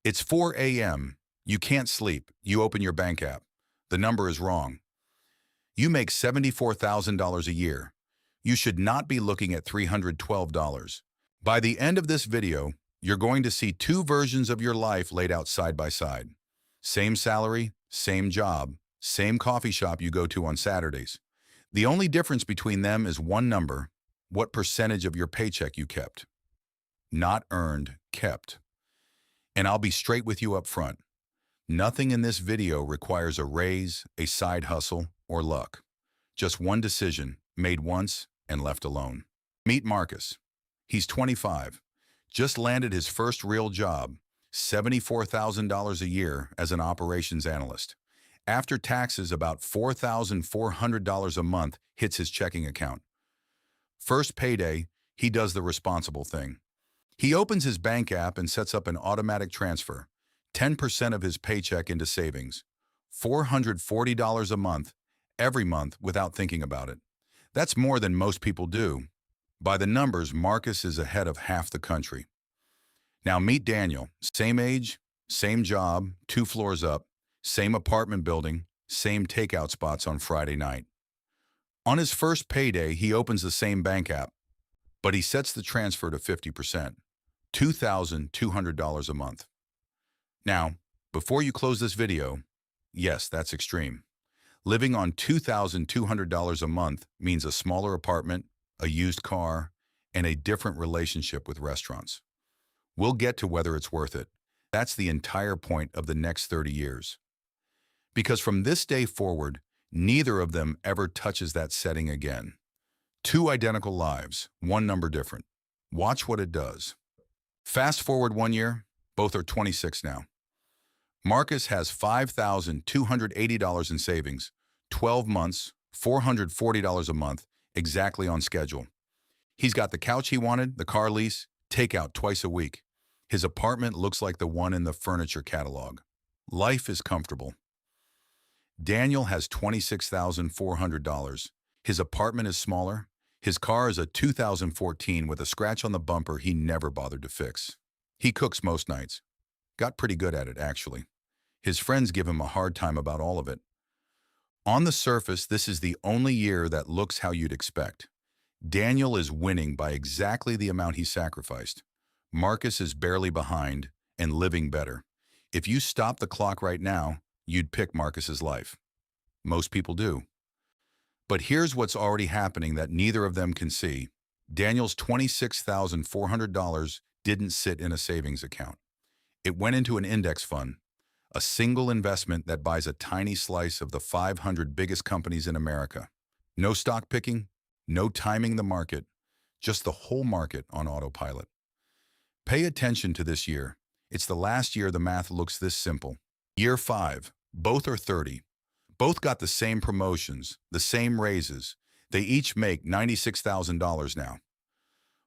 It's 4 a.m. You can't sleep. You open your bank app. The number is wrong. You make $74,000 a year. You should not be looking at $312. By the end of this video, you're going to see two versions of your life laid out side by side. Same salary, same job, same coffee shop you go to on Saturdays. The only difference between them is one number: what percentage of your paycheck you kept. Not earned, kept. And I'll be straight with you up front. Nothing in this video requires a raise, a side hustle, or luck. Just one decision, made once and left alone. Meet Marcus. He's 25. Just landed his first real job, $74,000 a year as an operations analyst. After taxes, about $4,400 a month hits his checking account. First payday, he does the responsible thing. He opens his bank app and sets up an automatic transfer, 10% of his paycheck into savings, $440 a month, every month without thinking about it. That's more than most people do. By the numbers, Marcus is ahead of half the country. Now meet Daniel. Same age, same job, 2 floors up, same apartment building, same takeout spots on Friday night. On his first payday, he opens the same bank app, but he sets the transfer to 50%, $2,200 a month. Now, before you close this video, yes, that's extreme. Living on $2,200 a month means a smaller apartment, a used car, and a different relationship with restaurants. We'll get to whether it's worth it. That's the entire point of the next 30 years. Because from this day forward, neither of them ever touches that setting again. Two identical lives, one number different. Watch what it does. Fast forward 1 year, both are 26 now. Marcus has $5,280 in savings, 12 months, $440 a month, exactly on schedule. He's got the couch he wanted, the car lease, takeout twice a week. His apartment looks like the one in the furniture catalog. Life is comfortable. Daniel has $26,400. His apartment is smaller. His car is a 2014 with a scratch on the bumper he never bothered to fix. He cooks most nights. Got pretty good at it, actually. His friends give him a hard time about all of it. On the surface, this is the only year that looks how you'd expect. Daniel is winning by exactly the amount he sacrificed. Marcus is barely behind and living better. If you stop the clock right now, you'd pick Marcus's life. Most people do. But here's what's already happening that neither of them can see. Daniel's $26,400 didn't sit in a savings account. It went into an index fund, a single investment that buys a tiny slice of the 500 biggest companies in America. No stock picking, no timing the market, just the whole market on autopilot. Pay attention to this year. It's the last year the math looks this simple. Year 5, both are 30. Both got the same promotions, the same raises. They each make $96,000 now.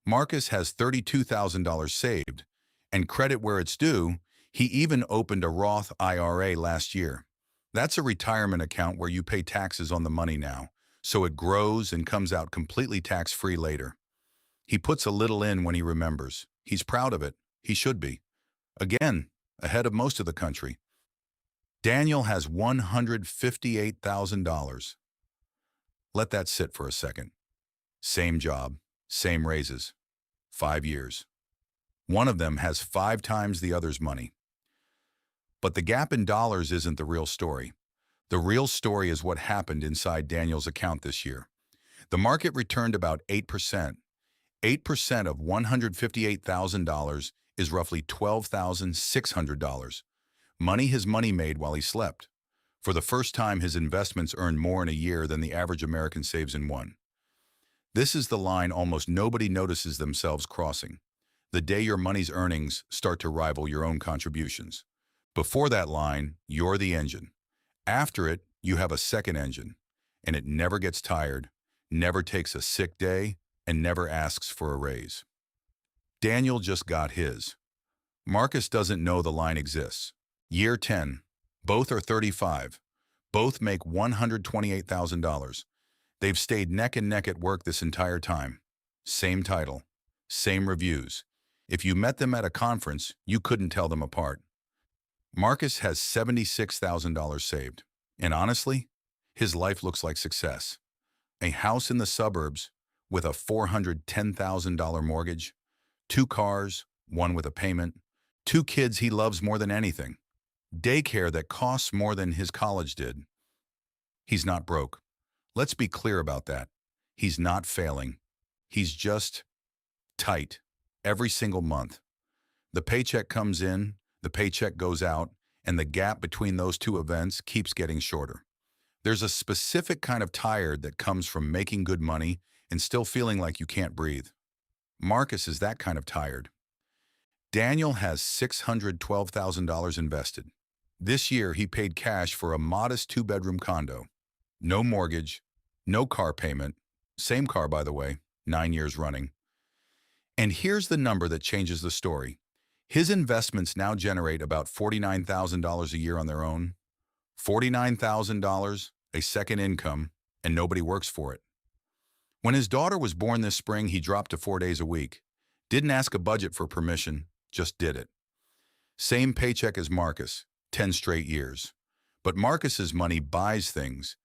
Marcus has $32,000 saved, and credit where it's due, he even opened a Roth IRA last year. That's a retirement account where you pay taxes on the money now, so it grows and comes out completely tax-free later. He puts a little in when he remembers. He's proud of it. He should be. Again, ahead of most of the country. Daniel has $158,000. Let that sit for a second. Same job, same raises. 5 years. One of them has 5 times the other's money. But the gap in dollars isn't the real story. The real story is what happened inside Daniel's account this year. The market returned about 8%. 8% of $158,000 is roughly $12,600. Money his money made while he slept. For the first time, his investments earned more in a year than the average American saves in one. This is the line almost nobody notices themselves crossing. The day your money's earnings start to rival your own contributions. Before that line, you're the engine. After it, you have a second engine, and it never gets tired, never takes a sick day, and never asks for a raise. Daniel just got his. Marcus doesn't know the line exists. Year 10. Both are 35. Both make $128,000. They've stayed neck and neck at work this entire time. Same title. Same reviews. If you met them at a conference, you couldn't tell them apart. Marcus has $76,000 saved. And honestly, his life looks like success. A house in the suburbs with a $410,000 mortgage, 2 cars, one with a payment, 2 kids he loves more than anything, daycare that costs more than his college did. He's not broke. Let's be clear about that. He's not failing. He's just tight every single month. The paycheck comes in, the paycheck goes out, and the gap between those two events keeps getting shorter. There's a specific kind of tired that comes from making good money and still feeling like you can't breathe. Marcus is that kind of tired. Daniel has $612,000 invested. This year, he paid cash for a modest 2-bedroom condo. No mortgage, no car payment. Same car, by the way, 9 years running. And here's the number that changes the story. His investments now generate about $49,000 a year on their own. $49,000, a second income, and nobody works for it. When his daughter was born this spring, he dropped to 4 days a week. Didn't ask a budget for permission, just did it. Same paycheck as Marcus, 10 straight years. But Marcus's money buys things,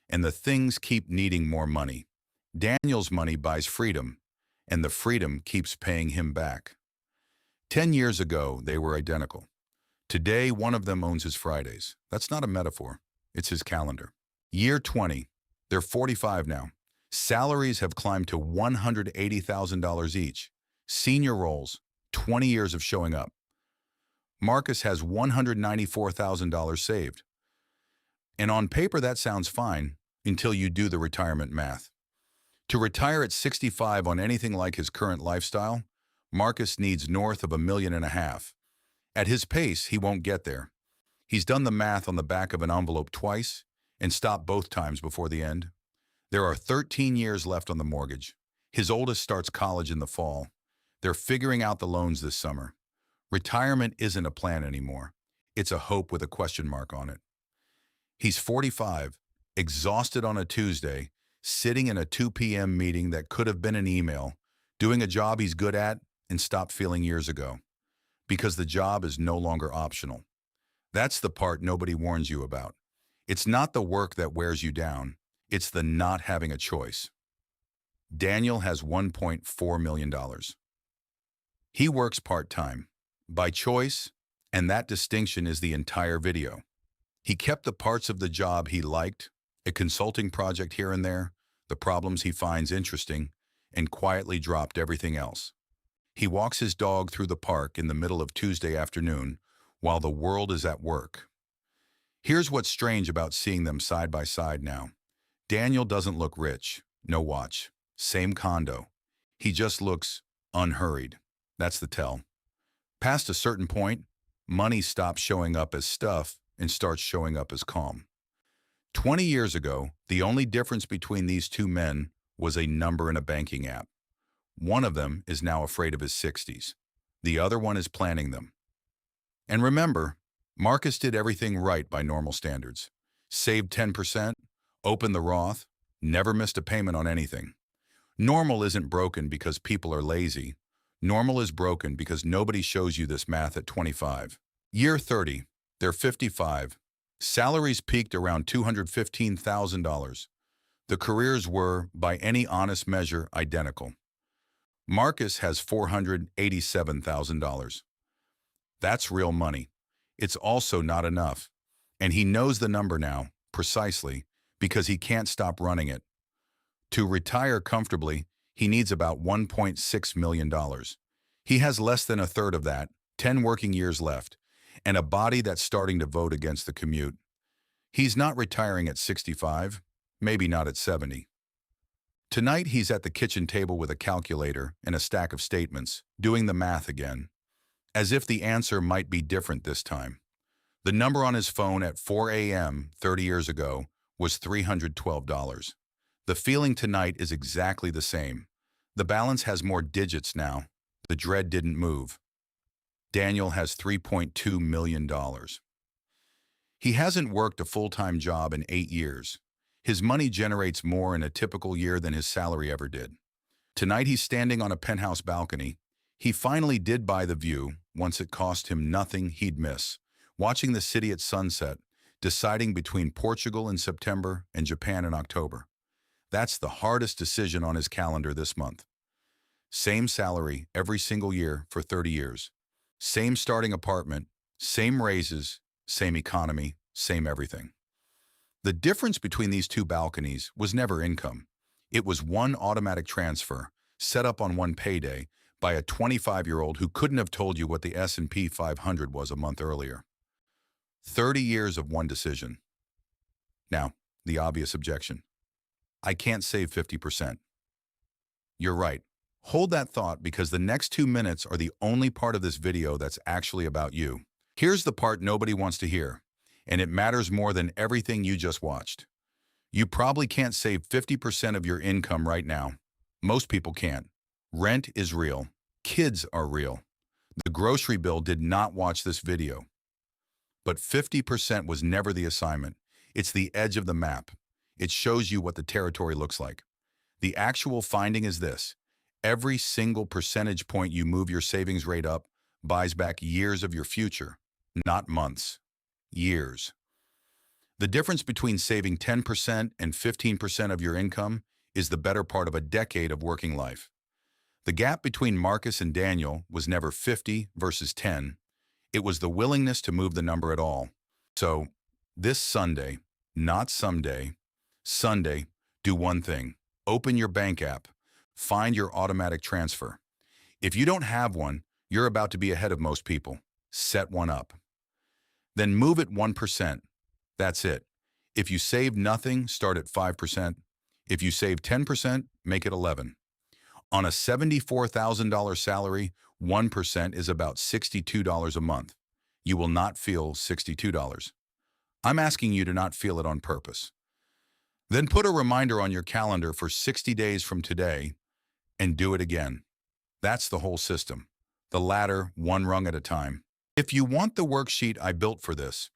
and the things keep needing more money. Daniel's money buys freedom, and the freedom keeps paying him back. 10 years ago, they were identical. Today, one of them owns his Fridays. That's not a metaphor. It's his calendar. Year 20. They're 45 now. Salaries have climbed to $180,000 each. Senior roles, 20 years of showing up. Marcus has $194,000 saved. And on paper, that sounds fine until you do the retirement math. To retire at 65 on anything like his current lifestyle, Marcus needs north of $1.5 million. At his pace, he won't get there. He's done the math on the back of an envelope twice and stopped both times before the end. There are 13 years left on the mortgage. His oldest starts college in the fall. They're figuring out the loans this summer. Retirement isn't a plan anymore. It's a hope with a question mark on it. He's 45, exhausted on a Tuesday, sitting in a 2 p.m. meeting that could have been an email, doing a job he's good at and stopped feeling years ago. Because the job is no longer optional. That's the part nobody warns you about. It's not the work that wears you down. It's the not having a choice. Daniel has $1.4 million. He works part-time, by choice, and that distinction is the entire video. He kept the parts of the job he liked, a consulting project here and there, the problems he finds interesting, and quietly dropped everything else. He walks his dog through the park in the middle of Tuesday afternoon while the world is at work. Here's what's strange about seeing them side by side now. Daniel doesn't look rich, no watch, same condo. He just looks unhurried. That's the tell. Past a certain point, money stops showing up as stuff and starts showing up as calm. 20 years ago, the only difference between these two men was a number in a banking app. One of them is now afraid of his 60s. The other one is planning them. And remember, Marcus did everything right by normal standards. Saved 10%, opened the Roth, never missed a payment on anything. Normal isn't broken because people are lazy. Normal is broken because nobody shows you this math at 25. Year 30, they're 55. Salaries peaked around $215,000. The careers were, by any honest measure, identical. Marcus has $487,000. That's real money. It's also not enough. And he knows the number now, precisely, because he can't stop running it. To retire comfortably, he needs about $1.6 million. He has less than a third of that, 10 working years left, and a body that's starting to vote against the commute. He's not retiring at 65, maybe not at 70. Tonight, he's at the kitchen table with a calculator and a stack of statements, doing the math again, as if the answer might be different this time. The number on his phone at 4 a.m. 30 years ago was $312. The feeling tonight is exactly the same. The balance has more digits now. The dread didn't move. Daniel has $3.2 million. He hasn't worked a full-time job in 8 years. His money generates more in a typical year than his salary ever did. Tonight he's standing on a penthouse balcony. He finally did buy the view once it cost him nothing he'd miss. watching the city at sunset, deciding between Portugal in September and Japan in October. That's the hardest decision on his calendar this month. Same salary every single year for 30 years. Same starting apartment, same raises, same economy, same everything. The difference between these two balconies was never income. It was one automatic transfer, set up on one payday, by a 25-year-old who couldn't have told you what the S&P 500 was a month earlier. 30 years of one decision. Now, the obvious objection. I can't save 50%. You're right. Hold that thought because the next 2 minutes are the only part of this video that's actually about you. Here's the part nobody wants to hear, and it matters more than everything you just watched. You probably can't save 50% of your income right now. Most people can't. Rent is real. Kids are real. The grocery bill did not watch this video. But 50% was never the assignment. It's the edge of the map. It shows you what the territory looks like. The actual finding is this. Every single percentage point you move your savings rate up buys back years of your future, not months. Years. The difference between saving 10% and 15% of your income is the better part of a decade of working life. The gap between Marcus and Daniel was never 50 versus 10. It was the willingness to move the number at all. So, this Sunday, not someday, Sunday, do one thing. Open your bank app. Find your automatic transfer. If you don't have one, you're about to be ahead of most people. Set one up. Then move it 1%. That's it. If you save nothing, start at 5%. If you save 10%, make it 11. On a $74,000 salary, 1% is about $62 a month. You will not feel $62. I'm asking you to not feel it on purpose. Then put a reminder on your calendar for 60 days from today and do it again. That's the whole system. The ladder, one rung at a time. If you want the worksheet I built for this,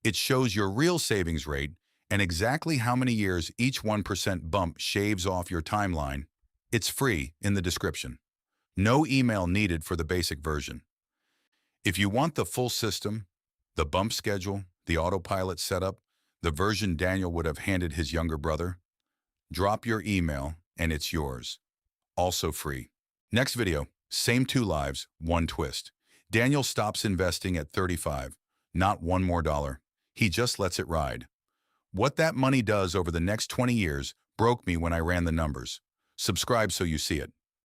it shows your real savings rate and exactly how many years each 1% bump shaves off your timeline. It's free in the description. No email needed for the basic version. If you want the full system, the bump schedule, the autopilot setup, the version Daniel would have handed his younger brother, drop your email and it's yours. Also free. Next video, same two lives, one twist. Daniel stops investing at 35, not one more dollar. He just lets it ride. What that money does over the next 20 years broke me when I ran the numbers. Subscribe so you see it.